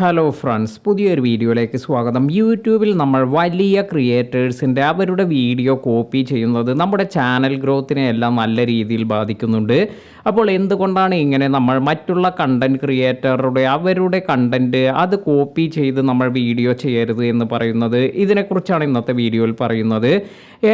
Hello friends, പുതിയൊരു വീഡിയോയിലേക്ക് സ്വാഗതം. യൂട്യൂബിൽ നമ്മൾ വലിയ ക്രിയേറ്റേഴ്സിൻ്റെ അവരുടെ വീഡിയോ കോപ്പി ചെയ്യുന്നത് നമ്മുടെ ചാനൽ ഗ്രോത്തിനെ എല്ലാം നല്ല രീതിയിൽ ബാധിക്കുന്നുണ്ട്. അപ്പോൾ എന്തുകൊണ്ടാണ് ഇങ്ങനെ നമ്മൾ മറ്റുള്ള കണ്ടൻറ് ക്രിയേറ്ററുടെ അവരുടെ കണ്ടൻറ്റ് അത് കോപ്പി ചെയ്ത് നമ്മൾ വീഡിയോ ചെയ്യരുത് എന്ന് പറയുന്നത്? ഇതിനെക്കുറിച്ചാണ് ഇന്നത്തെ വീഡിയോയിൽ പറയുന്നത്.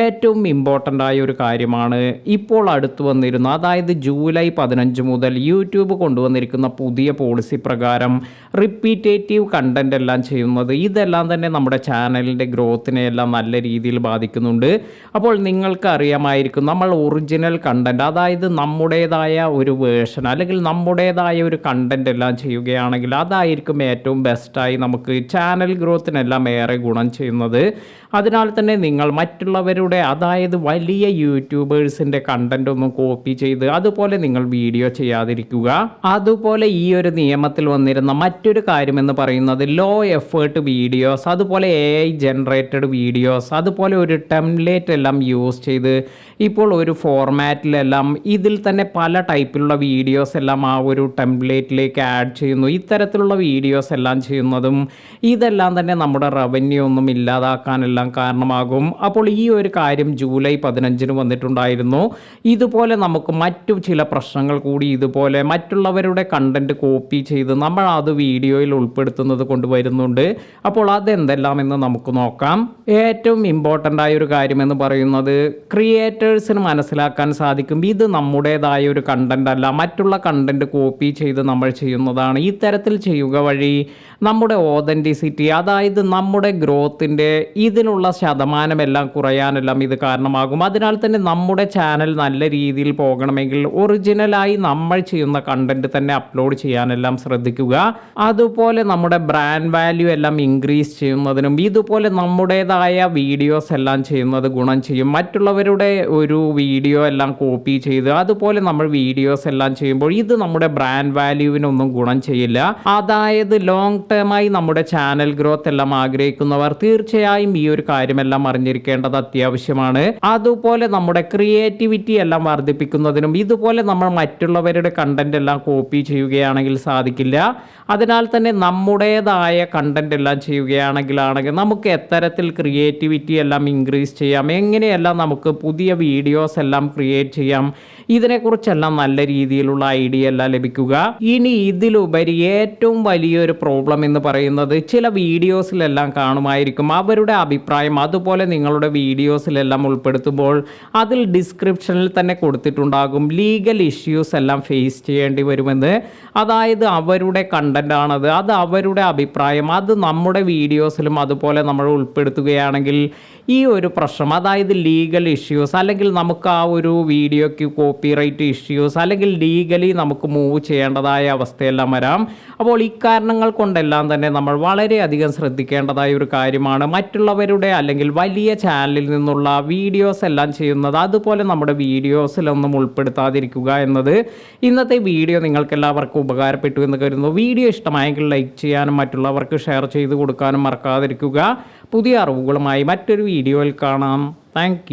ഏറ്റവും ഇമ്പോർട്ടൻ്റ് ആയ ഒരു കാര്യമാണ് ഇപ്പോൾ അടുത്ത് വന്നിരുന്ന, അതായത് ജൂലൈ 15 മുതൽ യൂട്യൂബ് കൊണ്ടുവന്നിരിക്കുന്ന പുതിയ പോളിസി പ്രകാരം റിപ്പീറ്റേറ്റീവ് കണ്ടൻ്റ് എല്ലാം ചെയ്യുന്നത്. ഇതെല്ലാം തന്നെ നമ്മുടെ ചാനലിൻ്റെ ഗ്രോത്തിനെ എല്ലാം നല്ല രീതിയിൽ ബാധിക്കുന്നുണ്ട്. അപ്പോൾ നിങ്ങൾക്ക് അറിയാമായിരിക്കും, നമ്മൾ ഒറിജിനൽ കണ്ടൻറ്, അതായത് നമ്മുടേതായ ഒരു വേർഷൻ അല്ലെങ്കിൽ നമ്മുടേതായ ഒരു കണ്ടൻ്റ് എല്ലാം ചെയ്യുകയാണെങ്കിൽ അതായിരിക്കും ഏറ്റവും ബെസ്റ്റായി നമുക്ക് ചാനൽ ഗ്രോത്തിനെല്ലാം ഏറെ ഗുണം ചെയ്യുന്നത്. അതിനാൽ തന്നെ നിങ്ങൾ മറ്റുള്ളവരുടെ, അതായത് വലിയ യൂട്യൂബേഴ്സിൻ്റെ കണ്ടൻ്റ് ഒന്നും കോപ്പി ചെയ്ത് അതുപോലെ നിങ്ങൾ വീഡിയോ ചെയ്യാതിരിക്കുക. അതുപോലെ ഈ ഒരു നിയമത്തിൽ വന്നിരുന്ന മറ്റൊരു കാര്യമെന്ന് പറയുന്നത് ലോ എഫേർട്ട് വീഡിയോസ്, അതുപോലെ AI ജനറേറ്റഡ് വീഡിയോസ്, അതുപോലെ ഒരു ടെംപ്ലേറ്റ് എല്ലാം യൂസ് ചെയ്ത് ഇപ്പോൾ ഒരു ഫോർമാറ്റിലെല്ലാം ഇതിൽ തന്നെ പല ടൈപ്പിലുള്ള വീഡിയോസ് എല്ലാം ആ ഒരു ടെംപ്ലേറ്റിലേക്ക് ആഡ് ചെയ്യുന്നു. ഇത്തരത്തിലുള്ള വീഡിയോസ് എല്ലാം ചെയ്യുന്നതും ഇതെല്ലാം തന്നെ നമ്മുടെ റവന്യൂ ഒന്നും ഇല്ലാതാക്കാനെല്ലാം കാരണമാകും. അപ്പോൾ ഈ ഒരു കാര്യം ജൂലൈ 15 വന്നിട്ടുണ്ടായിരുന്നു. ഇതുപോലെ നമുക്ക് മറ്റു ചില പ്രശ്നങ്ങൾ കൂടി ഇതുപോലെ മറ്റുള്ളവരുടെ കണ്ടന്റ് കോപ്പി ചെയ്ത് നമ്മൾ അത് വീഡിയോയിൽ ഉൾപ്പെടുത്തുന്നത് കൊണ്ടുവരുന്നുണ്ട്. അപ്പോൾ അതെന്തെല്ലാമെന്ന് നമുക്ക് നോക്കാം. ഏറ്റവും ഇമ്പോർട്ടൻ്റ് ആയ ഒരു കാര്യമെന്ന് പറയുന്നത്, ക്രിയേറ്റേഴ്സിന് മനസ്സിലാക്കാൻ സാധിക്കും ഇത് നമ്മുടേതായ ഒരു കണ്ടന്റ് അല്ല, മറ്റുള്ള കണ്ടന്റ് കോപ്പി ചെയ്ത് നമ്മൾ ചെയ്യുന്നതാണ്. ഇത്തരത്തിൽ ചെയ്യുക വഴി നമ്മുടെ ഓതൻറ്റിസിറ്റി, അതായത് നമ്മുടെ ഗ്രോത്തിൻ്റെ ഇതിനുള്ള ശതമാനമെല്ലാം കുറയാനെല്ലാം ഇത് കാരണമാകും. അതിനാൽ തന്നെ നമ്മുടെ ചാനൽ നല്ല രീതിയിൽ പോകണമെങ്കിൽ ഒറിജിനലായി നമ്മൾ ചെയ്യുന്ന കണ്ടന്റ് തന്നെ അപ്ലോഡ് ചെയ്യാനെല്ലാം ശ്രദ്ധിക്കുക. അതുപോലെ നമ്മുടെ ബ്രാൻഡ് വാല്യൂ എല്ലാം ഇൻക്രീസ് ചെയ്യുന്നതിനും ഇതുപോലെ നമ്മുടേതായ വീഡിയോസ് എല്ലാം ചെയ്യുന്നത് ഗുണം ചെയ്യും. മറ്റുള്ളവരുടെ ഒരു വീഡിയോ എല്ലാം കോപ്പി ചെയ്ത് അതുപോലെ നമ്മൾ വീഡിയോസ് എല്ലാം ചെയ്യുമ്പോൾ ഇത് നമ്മുടെ ബ്രാൻഡ് വാല്യൂവിനൊന്നും ഗുണം ചെയ്യില്ല. അതായത് ലോങ് ടേമായി നമ്മുടെ ചാനൽ ഗ്രോത്ത് എല്ലാം ആഗ്രഹിക്കുന്നവർ തീർച്ചയായും ഈ ഒരു കാര്യമെല്ലാം അറിഞ്ഞിരിക്കേണ്ടത് അത്യാവശ്യമാണ്. അതുപോലെ നമ്മുടെ ക്രിയേറ്റിവിറ്റി എല്ലാം വർദ്ധിപ്പിക്കുന്നതിനും ഇതുപോലെ നമ്മൾ മറ്റുള്ളവരുടെ കണ്ടന്റ് എല്ലാം കോപ്പി ചെയ്യുകയാണെങ്കിൽ സാധിക്കില്ല. അതിനാൽ തന്നെ നമ്മുടേതായ കണ്ടന്റ് എല്ലാം ചെയ്യുകയാണെങ്കിൽ നമുക്ക് എത്തരത്തിൽ ക്രിയേറ്റിവിറ്റി എല്ലാം ഇൻക്രീസ് ചെയ്യാം, എങ്ങനെയെല്ലാം നമുക്ക് പുതിയ വീഡിയോസ് എല്ലാം ക്രിയേറ്റ് ചെയ്യാം, ഇതിനെക്കുറിച്ചെല്ലാം നല്ല രീതിയിലുള്ള ഐഡിയ എല്ലാം ലഭിക്കുക. ഇനി ഇതിലുപരി ഏറ്റവും വലിയൊരു പ്രോബ്ലം എന്ന് പറയുന്നത്, ചില വീഡിയോസിലെല്ലാം കാണുമായിരിക്കും അവരുടെ അഭിപ്രായം അതുപോലെ നിങ്ങളുടെ വീഡിയോസിലെല്ലാം ഉൾപ്പെടുത്തുമ്പോൾ അതിൽ ഡിസ്ക്രിപ്ഷനിൽ തന്നെ കൊടുത്തിട്ടുണ്ടാകും ലീഗൽ ഇഷ്യൂസ് എല്ലാം ഫേസ് ചെയ്യേണ്ടി വരുമെന്ന്. അതായത് അവരുടെ കണ്ടന്റ് ആണത്, അത് അവരുടെ അഭിപ്രായം, അത് നമ്മുടെ വീഡിയോസിലും അതുപോലെ നമ്മൾ ഉൾപ്പെടുത്തുകയാണെങ്കിൽ ഈ ഒരു പ്രശ്നം, അതായത് ലീഗൽ ഇഷ്യൂസ് അല്ലെങ്കിൽ നമുക്ക് ആ ഒരു വീഡിയോയ്ക്ക് കോപ്പിറൈറ്റ് ഇഷ്യൂസ് അല്ലെങ്കിൽ ലീഗലി നമുക്ക് മൂവ് ചെയ്യേണ്ടതായ അവസ്ഥയെല്ലാം വരാം. അപ്പോൾ ഇക്കാരണങ്ങൾ കൊണ്ടെല്ലാം തന്നെ നമ്മൾ വളരെയധികം ശ്രദ്ധിക്കേണ്ടതായ ഒരു കാര്യമാണ് മറ്റുള്ളവരുടെ അല്ലെങ്കിൽ വലിയ ചാനലിൽ നിന്നുള്ള വീഡിയോസ് എല്ലാം ചെയ്യുന്നത് അതുപോലെ നമ്മുടെ വീഡിയോസിലൊന്നും ഉൾപ്പെടുത്താതിരിക്കുക എന്നത്. ഇന്നത്തെ വീഡിയോ നിങ്ങൾക്ക് എല്ലാവർക്കും ഉപകാരപ്പെട്ടു എന്ന് കരുതുന്നു. വീഡിയോ ഇഷ്ടമായെങ്കിൽ ലൈക്ക് ചെയ്യാനും മറ്റുള്ളവർക്ക് ഷെയർ ചെയ്ത് കൊടുക്കാനും മറക്കാതിരിക്കുക. പുതിയ അറിവുകളുമായി മറ്റൊരു വീഡിയോയിൽ കാണാം. താങ്ക്